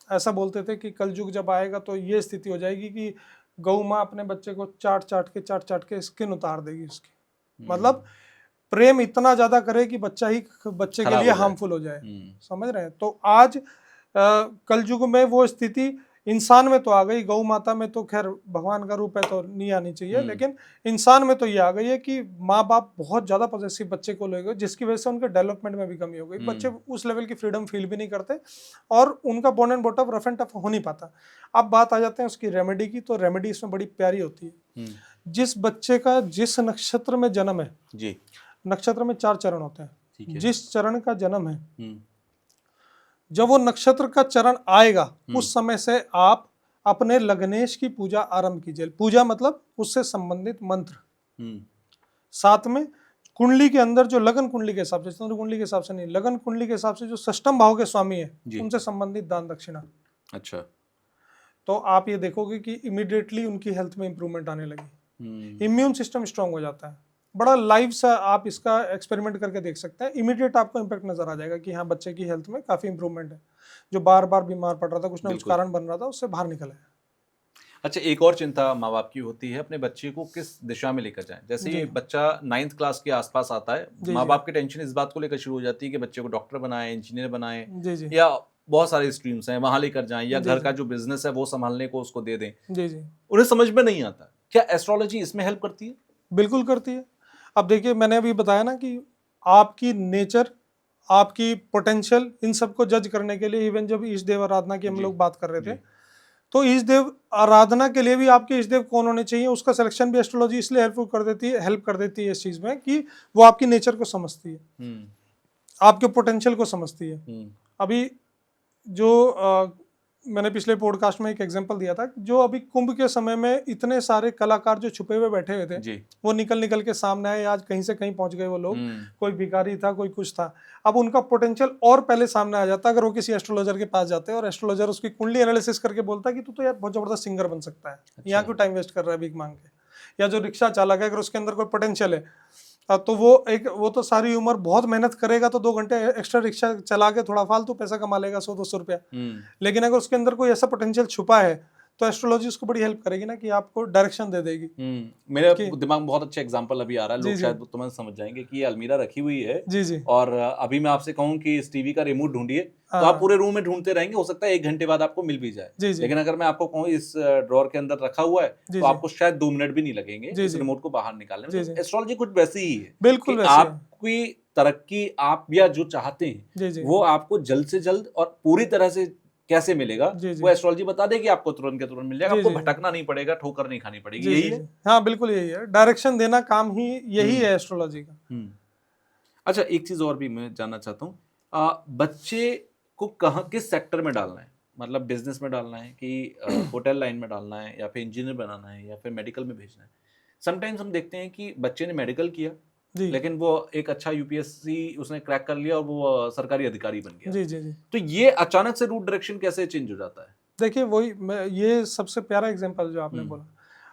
ऐसा बोलते थे कि कलयुग जब आएगा तो ये स्थिति हो जाएगी कि गौ माँ अपने बच्चे को चाट चाट के स्किन उतार देगी उसकी। मतलब प्रेम इतना ज्यादा करे कि बच्चे के खराब लिए हो जाए। हार्मफुल हो जाए। समझ रहे हैं? तो आज कलयुग में वो स्थिति इंसान में तो आ गई, गौ माता में तो खैर भगवान का रूप है तो नहीं आनी चाहिए, लेकिन इंसान में तो ये आ गई है कि माँ बाप बहुत ज्यादा पॉजेसिव बच्चे को ले गए, जिसकी वजह से उनके डेवलपमेंट में भी कमी हो गई। बच्चे उस लेवल की फ्रीडम फील भी नहीं करते और उनका bone and bottom rough and tough हो नहीं पाता। अब बात आ जाते हैं उसकी रेमेडी की, तो रेमेडी इसमें बड़ी प्यारी होती है। जिस बच्चे का जिस नक्षत्र में जन्म है जी, नक्षत्र में 4 चरण होते ठीक हैं, है। जिस चरण का जन्म है जब वो नक्षत्र का चरण आएगा उस समय से आप अपने लग्नेश की पूजा आरंभ कीजिए। पूजा मतलब उससे संबंधित मंत्र। साथ में कुंडली के अंदर जो लगन कुंडली के हिसाब से, चंद्र कुंडली के हिसाब से नहीं, लगन कुंडली के हिसाब से जो षष्ठम भाव के स्वामी है उनसे संबंधित दान दक्षिणा। अच्छा। तो आप ये देखोगे कि इमीडिएटली उनकी हेल्थ में इंप्रूवमेंट आने लगी, इम्यून सिस्टम स्ट्रांग हो जाता है। बड़ा लाइव सा आप इसका एक्सपेरिमेंट करके देख सकते हैं, इमीडिएट आपको इम्पैक्ट नजर आ जाएगा कि हाँ बच्चे की हेल्थ में काफी इंप्रूवमेंट है। जो बार बार बीमार पड़ रहा था, कुछ ना कुछ कारण बन रहा था, उससे बाहर निकला है। अच्छा, एक और चिंता माँ बाप की होती है अपने बच्चे को किस दिशा में लेकर जाएं। जैसे ये बच्चा 9th क्लास के आसपास आता है, माँ बाप की टेंशन इस बात को लेकर शुरू हो जाती है कि बच्चे को डॉक्टर बनाएं, इंजीनियर बनाएं, या बहुत सारे स्ट्रीम्स हैं वहां लेकर जाएं, या घर का जो बिजनेस है वो संभालने को उसको दे दें। उन्हें समझ में नहीं आता। क्या एस्ट्रोलॉजी इसमें हेल्प करती है? बिल्कुल करती है। अब देखिए, मैंने अभी बताया ना कि आपकी नेचर, आपकी पोटेंशियल, इन सबको जज करने के लिए, इवन जब ईश देव आराधना की हम लोग बात कर रहे थे, तो ईश देव आराधना के लिए भी आपके ईश देव कौन होने चाहिए, उसका सिलेक्शन भी एस्ट्रोलॉजी इसलिए हेल्प कर देती है इस चीज में कि वो आपकी नेचर को समझती है, आपके पोटेंशियल को समझती है। अभी जो मैंने पिछले पॉडकास्ट में एक एग्जांपल दिया था, जो अभी कुंभ के समय में इतने सारे कलाकार जो छुपे हुए बैठे हुए थे वो निकल के सामने आए, आज कहीं से कहीं पहुंच गए वो लोग। कोई भिखारी था, कोई कुछ था, अब उनका पोटेंशियल और पहले सामने आ जाता अगर वो किसी एस्ट्रोलॉजर के पास जाते हैं और एस्ट्रोलॉजर उसकी कुंडली एनालिसिस करके बोलता कि तू तो यार बहुत जबरदस्त सिंगर बन सकता है, यहाँ क्यों टाइम वेस्ट कर रहा है भीख मांग के। या जो रिक्शा चालक है, अगर उसके अंदर कोई पोटेंशियल है तो वो तो सारी उम्र बहुत मेहनत करेगा, तो 2 घंटे एक्स्ट्रा रिक्शा चला के थोड़ा फालतू पैसा कमा लेगा, 100-200 रुपया। लेकिन अगर उसके अंदर कोई ऐसा पोटेंशियल छुपा है तो एस्ट्रोलॉजी उसको बड़ी हेल्प करेगी ना, कि आपको डायरेक्शन दे देगी। मेरे दिमाग में बहुत अच्छा एग्जांपल अभी आ रहा है, लोग शायद तुम्हें समझ जाएंगे कि ये अलमीरा रखी हुई है जी। और अभी मैं आपसे कहूं कि इस टीवी का रिमोट ढूंढिए, तो आप पूरे रूम में ढूंढते रहेंगे, हो सकता है 1 घंटे बाद आपको मिल भी जाए। लेकिन अगर मैं आपको कहूं इस ड्रॉअर के अंदर रखा हुआ है, तो आपको शायद 2 मिनट भी नहीं लगेंगे इस रिमोट को बाहर निकालने में। एस्ट्रोलॉजी कुछ वैसी ही है, बिल्कुल आपकी तरक्की आप या जो चाहते हैं वो आपको जल्द से जल्द और पूरी तरह से कैसे मिलेगा, वो एस्ट्रोलॉजी बता देगी आपको, तुरंत के तुरंत मिल जाएगा। आपको भटकना नहीं पड़ेगा, ठोकर नहीं खानी पड़ेगी। यही है। हाँ बिल्कुल यही है, डायरेक्शन देना काम ही यही है एस्ट्रोलॉजी का। अच्छा, एक चीज और भी मैं जानना चाहता हूँ, बच्चे को कहाँ किस सेक्टर में डालना है? मतलब बिजनेस में डालना है कि होटल लाइन में डालना है, या फिर इंजीनियर बनाना है, या फिर मेडिकल में भेजना है? समटाइम्स हम देखते हैं कि बच्चे ने मेडिकल किया लेकिन वो एक अच्छा यूपीएससी उसने क्रैक कर लिया और वो सरकारी अधिकारी बन गया। जी। तो ये अचानक से रूट डायरेक्शन कैसे चेंज हो जाता है? देखिए, वही ये सबसे प्यारा एग्जांपल जो आपने बोला,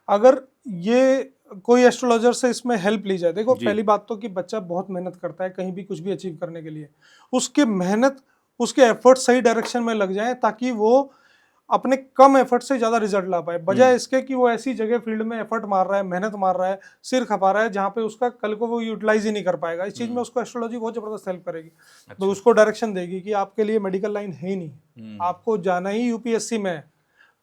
अगर ये कोई एस्ट्रोलॉजर से इसमें हेल्प ली जाए, देखो पहली बात तो कि बच्चा बहुत मेहनत करता है कहीं भी कुछ भी अचीव करने के लिए, उसके मेहनत, उसके एफर्ट सही डायरेक्शन में लग जाए ताकि वो अपने कम एफर्ट से ज्यादा रिजल्ट ला पाए, बजाय इसके कि वो ऐसी जगह फील्ड में एफर्ट मार रहा है, मेहनत मार रहा है, सिर खपा रहा है, जहाँ पे उसका कल को वो यूटिलाइज ही नहीं कर पाएगा। इस चीज में उसको एस्ट्रोलॉजी बहुत जबरदस्त हेल्प करेगी। तो उसको डायरेक्शन देगी कि आपके लिए मेडिकल लाइन है ही नहीं, आपको जाना ही यूपीएससी में है,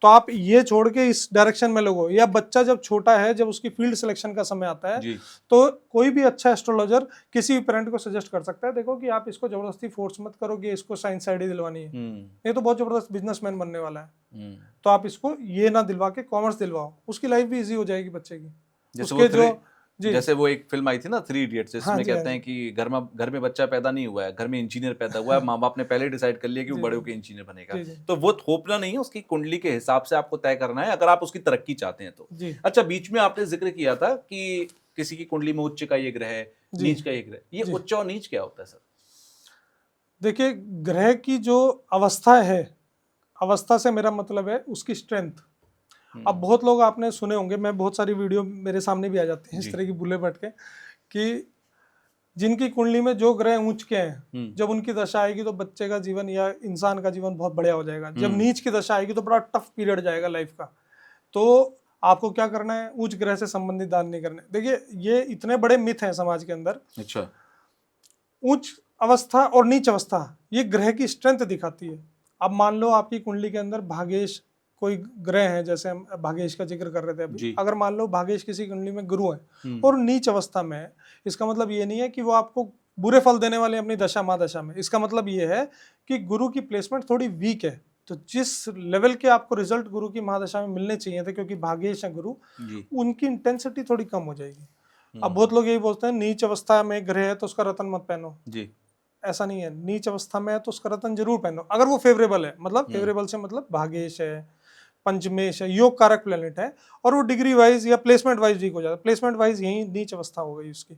तो आप ये छोड़ के इस डायरेक्शन में लगो। या बच्चा जब छोटा है, जब उसकी फील्ड सिलेक्शन का समय आता है, तो कोई भी अच्छा एस्ट्रोलॉजर किसी भी पेरेंट को सजेस्ट कर सकता है, देखो कि आप इसको जबरदस्ती फोर्स मत करो कि इसको साइंस आईडी दिलवानी है, ये तो बहुत जबरदस्त बिजनेसमैन बनने वाला है, तो आप इसको ये ना दिलवा के कॉमर्स दिलवाओ, उसकी लाइफ भी इजी हो जाएगी बच्चे की। उसके जी। जैसे वो एक फिल्म आई थी ना 3 इडियट्स, जिसमें हाँ जी, कहते हाँ हैं कि घर में बच्चा पैदा नहीं हुआ है, घर में इंजीनियर पैदा हुआ है, माँ बाप ने पहले डिसाइड कर लिया कि वो जी, बड़े जी। होकर इंजीनियर बनेगा। जी, जी। तो वो थोपना नहीं है, उसकी कुंडली के हिसाब से आपको तय करना है, अगर आप उसकी तरक्की चाहते हैं तो। जी। अच्छा, बीच में आपने जिक्र किया था कि किसी की कुंडली में उच्च का ये ग्रह है, जी। नीच का ये ग्रह, ये जी। उच्च और नीच क्या होता है सर? देखिए, ग्रह की जो अवस्था है, अवस्था से मेरा मतलब है उसकी स्ट्रेंथ। अब बहुत लोग आपने सुने होंगे, मैं बहुत सारी वीडियो मेरे सामने भी आ जाती हैं इस जी। तरह की बुले भटके, कि जिनकी कुंडली में जो ग्रह ऊंच के हैं, जब उनकी दशा आएगी तो बच्चे का जीवन या इंसान का जीवन बहुत बढ़िया हो जाएगा। जब नीच की दशा आएगी तो बड़ा टफ पीरियड जाएगा लाइफ का। तो आपको क्या करना है, उच्च ग्रह से संबंधित दान नहीं करने। देखिए, ये इतने बड़े मिथ हैं समाज के अंदर। अच्छा। उच्च अवस्था और नीच अवस्था ये ग्रह की स्ट्रेंथ दिखाती है। अब मान लो आपकी कुंडली के अंदर भागेश कोई ग्रह है, जैसे हम भागेश का जिक्र कर रहे थे अभी, अगर मान लो भागेश किसी कुंडली में गुरु है और नीच अवस्था में है, इसका मतलब ये नहीं है कि वो आपको बुरे फल देने वाले अपनी दशा महादशा में। इसका मतलब ये है कि गुरु की प्लेसमेंट थोड़ी वीक है, तो जिस लेवल के आपको रिजल्ट गुरु की महादशा में मिलने चाहिए थे, क्योंकि भागेश है गुरु, उनकी इंटेंसिटी थोड़ी कम हो जाएगी। अब बहुत लोग यही बोलते हैं नीच अवस्था में ग्रह है तो उसका रतन मत पहनो जी। ऐसा नहीं है, नीच अवस्था में है तो उसका रतन जरूर पहनो, अगर वो फेवरेबल है। मतलब फेवरेबल से मतलब भागेश है, पंचमेश है, योग कारक प्लेनेट है, और वो डिग्री वाइज या प्लेसमेंट वाइज वीक हो जाता है। प्लेसमेंट वाइज यही नीच अवस्था हो गई उसकी,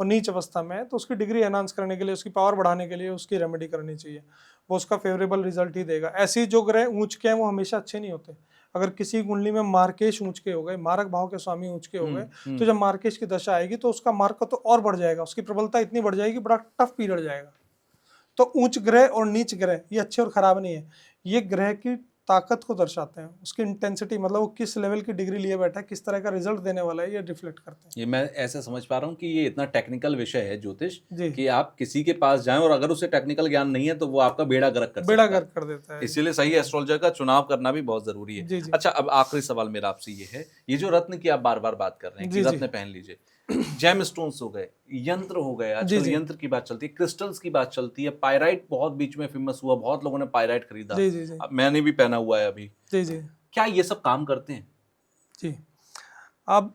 और नीच अवस्था में है तो उसकी डिग्री एनहांस करने के लिए, उसकी पावर बढ़ाने के लिए उसकी रेमेडी करनी चाहिए, वो उसका फेवरेबल रिजल्ट ही देगा। ऐसे जो ग्रह ऊंच के हैं वो हमेशा अच्छे नहीं होते। अगर किसी कुंडली में मार्केश ऊंच के हो गए, मारक भाव के स्वामी ऊंच के हो गए, तो जब मार्केश की दशा आएगी तो उसका मार्क तो और बढ़ जाएगा, उसकी प्रबलता इतनी बढ़ जाएगी, बड़ा टफ पीरियड जाएगा। तो उच्च ग्रह और नीच ग्रह ये अच्छे और खराब नहीं है, ये ग्रह की ताकत को दर्शाते हैं, उसकी इंटेंसिटी, मतलब वो किस लेवल की डिग्री लिए बैठा है, किस तरह का रिजल्ट देने वाला है, ये रिफ्लेक्ट करते हैं। ये मैं ऐसे समझ पा रहा हूँ कि ये इतना टेक्निकल विषय है ज्योतिष कि आप किसी के पास जाएं और अगर उसे टेक्निकल ज्ञान नहीं है तो वो आपका बेड़ा गर्क कर देता है। इसीलिए सही एस्ट्रोलॉजर का चुनाव करना भी बहुत जरूरी है। अच्छा, अब आखिरी सवाल मेरा आपसे ये है, ये जो रत्न की आप बार बार बात कर रहे हैं कि रत्न पहन लीजिए, जेम स्टोन्स हो गए, यंत्र हो गए, आजकल यंत्र की बात चलती है, क्रिस्टल्स की बात चलती है, पायराइट बहुत बीच में फेमस हुआ, बहुत लोगों ने पायराइट खरीदा। अब मैंने भी पहना हुआ है अभी। क्या ये सब काम करते हैं? जी, अब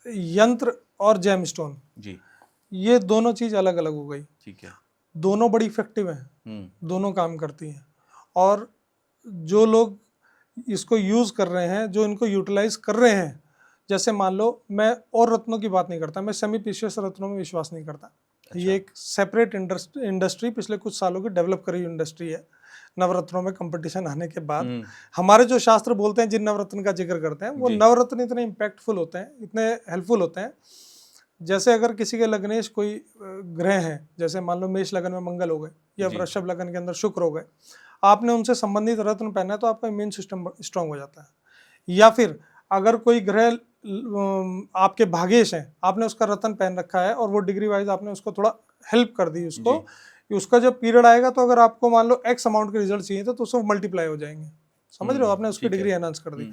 यंत्र और जेम स्टोन जी, ये दोनों चीज अलग अलग हो गई। ठीक है, दोनों बड़ी इफेक्टिव हैं, दोनों काम करती हैं, और जो लोग इसको यूज कर रहे हैं, जो इनको यूटिलाइज कर रहे हैं, जैसे मान लो, मैं और रत्नों की बात नहीं करता, मैं सेमी प्रीशियस रत्नों में विश्वास नहीं करता। अच्छा। ये एक सेपरेट इंडस्ट्री पिछले कुछ सालों की डेवलप करी इंडस्ट्री है। नवरत्नों में कंपटीशन आने के बाद हमारे जो शास्त्र बोलते हैं, जिन नवरत्न का जिक्र करते हैं, वो नवरत्न इतने इम्पैक्टफुल होते हैं, इतने हेल्पफुल होते हैं। जैसे अगर किसी के लग्नेश कोई ग्रह है, जैसे मान लो मेष लगन में मंगल हो गए या वृषभ लगन के अंदर शुक्र हो गए, आपने उनसे संबंधित रत्न पहना है तो आपका इम्यून सिस्टम स्ट्रांग हो जाता है। या फिर अगर कोई ग्रह आपके भागेश हैं, आपने उसका रत्न पहन रखा है और वो डिग्री वाइज आपने उसको थोड़ा हेल्प कर दी उसको, उसका जब पीरियड आएगा तो अगर आपको मान लो एक्स अमाउंट के रिजल्ट चाहिए तो उसको मल्टीप्लाई हो जाएंगे। समझ रहे हो, आपने उसकी डिग्री एनहांस कर दी।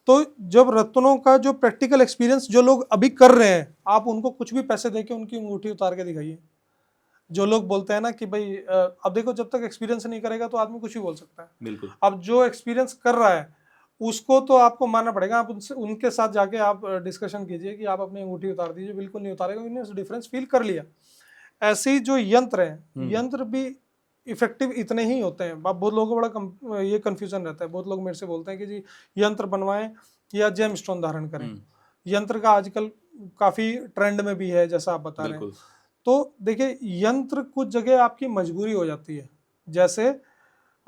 तो जब रत्नों का जो प्रैक्टिकल एक्सपीरियंस जो लोग अभी कर रहे हैं, आप उनको कुछ भी पैसे देके उनकी अंगूठी उतार के दिखाइए। जो लोग बोलते हैं ना कि भाई अब देखो, जब तक एक्सपीरियंस नहीं करेगा तो आदमी कुछ भी बोल सकता है। बिल्कुल। अब जो एक्सपीरियंस कर रहा है उसको तो आपको मानना पड़ेगा। आप उनसे, उनके साथ जाके आप डिस्कशन कीजिए कि आप अपनी अंगूठी उतार दीजिए, बिल्कुल नहीं उतारेगा, उन्होंने डिफरेंस फील कर लिया। ऐसे ही जो यंत्र हैं, यंत्र भी इफेक्टिव इतने ही होते हैं। बहुत लोगों को बड़ा ये कंफ्यूजन रहता है, बहुत लोग मेरे से बोलते हैं कि जी यंत्र बनवाएं या जेम स्टोन धारण करें। यंत्र का आजकल काफी ट्रेंड में भी है, जैसा आप बता रहे हैं। तो देखिए, यंत्र कुछ जगह आपकी मजबूरी हो जाती है। जैसे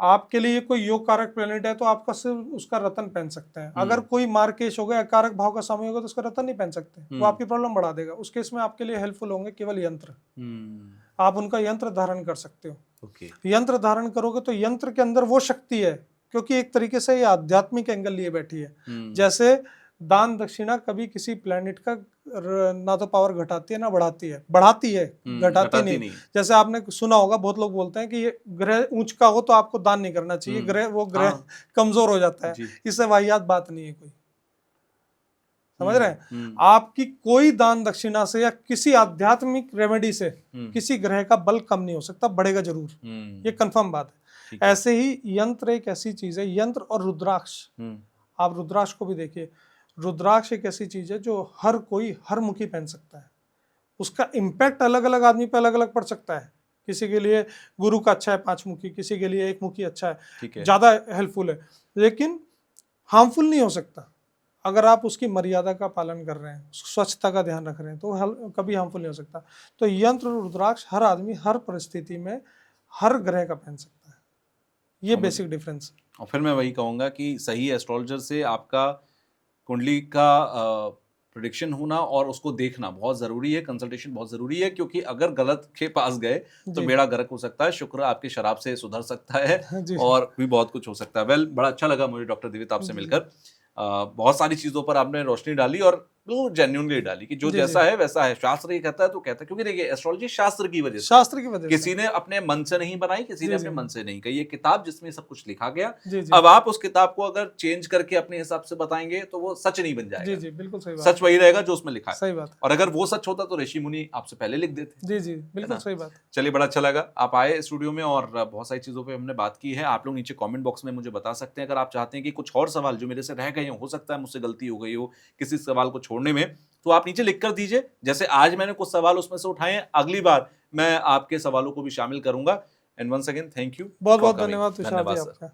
आपके लिए कोई योग कारक प्लेनेट है तो आपका सिर्फ उसका रतन पहन सकते हैं। अगर कोई मार्केश हो गया, कारक भाव का समय होगा, तो उसका रतन नहीं पहन सकते, वो आपकी प्रॉब्लम बढ़ा देगा। उस केस में आपके लिए हेल्पफुल होंगे केवल यंत्र। आप उनका यंत्र धारण कर सकते हो। यंत्र धारण करोगे तो यंत्र के अंदर वो शक्ति है, क्योंकि एक तरीके से ये आध्यात्मिक एंगल लिए बैठी है। जैसे दान दक्षिणा कभी किसी प्लेनेट का ना तो पावर घटाती है ना बढ़ाती है, बढ़ाती है, घटाती नहीं। जैसे आपने सुना होगा, बहुत लोग बोलते हैं कि ये ग्रह ऊंच का हो तो आपको दान नहीं करना चाहिए, ग्रह कमजोर हो जाता है। इससे वाहियात बात नहीं है कोई, समझ रहे हैं। आपकी कोई दान दक्षिणा से या किसी आध्यात्मिक रेमेडी से किसी ग्रह का बल कम नहीं हो सकता, बढ़ेगा जरूर, ये कंफर्म बात है। ऐसे ही यंत्र एक ऐसी चीज है, यंत्र और रुद्राक्ष, आप रुद्राक्ष को भी देखिए। रुद्राक्ष एक ऐसी चीज है जो हर कोई हर मुखी पहन सकता है। उसका इम्पैक्ट अलग अलग आदमी पे अलग अलग पड़ सकता है। किसी के लिए गुरु का अच्छा है 5 मुखी, किसी के लिए 1 मुखी अच्छा है, ठीक है। ज़्यादा हेल्पफुल है, लेकिन हार्मफुल नहीं हो सकता। अगर आप उसकी मर्यादा का पालन कर रहे हैं, स्वच्छता का ध्यान रख रहे हैं, तो कभी हार्मफुल नहीं हो सकता। तो यंत्र और रुद्राक्ष हर आदमी हर परिस्थिति में हर ग्रह का पहन सकता है, ये बेसिक डिफरेंस। और फिर मैं वही कहूँगा कि सही एस्ट्रोलॉजर से आपका कुंडली का प्रेडिक्शन होना और उसको देखना बहुत ज़रूरी है, कंसल्टेशन बहुत ज़रूरी है, क्योंकि अगर गलत के पास गए तो जी। बेड़ा गर्क हो सकता है, शुक्र आपकी शराब से सुधर सकता है जी। और भी बहुत कुछ हो सकता है। वेल, बड़ा अच्छा लगा मुझे डॉक्टर दिव्य आपसे जी। मिलकर। बहुत सारी चीज़ों पर आपने रोशनी डाली और बिल्कुल जेन्युइनली डाली कि जो जी, जैसा जी। है वैसा है। शास्त्र ये कहता है तो कहता है, क्योंकि देखिए एस्ट्रोलॉजी शास्त्र की वजह से, शास्त्र की वजह से। किसी ने अपने मन से नहीं बनाई, किसी ने जी, अपने जी। मन से नहीं कही। ये किताब जिसमें सब कुछ लिखा गया, जी, जी। अब आप उस किताब को अगर चेंज करके अपने हिसाब से बताएंगे तो वो सच नहीं बन जी, जाएगा। जी, बिल्कुल सही बात। सच वही रहेगा जो उसमें लिखा है। सही बात। और अगर वो सच होता तो ऋषि मुनि आपसे पहले लिख देते। जी, जी, बिल्कुल ना? सही बात। चलिए, बड़ा अच्छा लगा आप आए स्टूडियो में और बहुत सारी चीज़ों पे हमने बात की है। आप लोग नीचे कमेंट बॉक्स में मुझे बता सकते हैं, अगर आप चाहते हैं कि कुछ और सवाल जो मेरे से रह गए हो सकता है मुझसे गलती हो गई हो किसी सवाल को छोड़ने में, तो आप नीचे लिख कर दीजिए। जैसे आज मैंने कुछ सवाल उसमें से उठाए हैं, अगली बार मैं आपके सवालों को भी शामिल करूंगा। And once again thank you. बहुत बहुत धन्यवाद तुषार जी सर। आपका।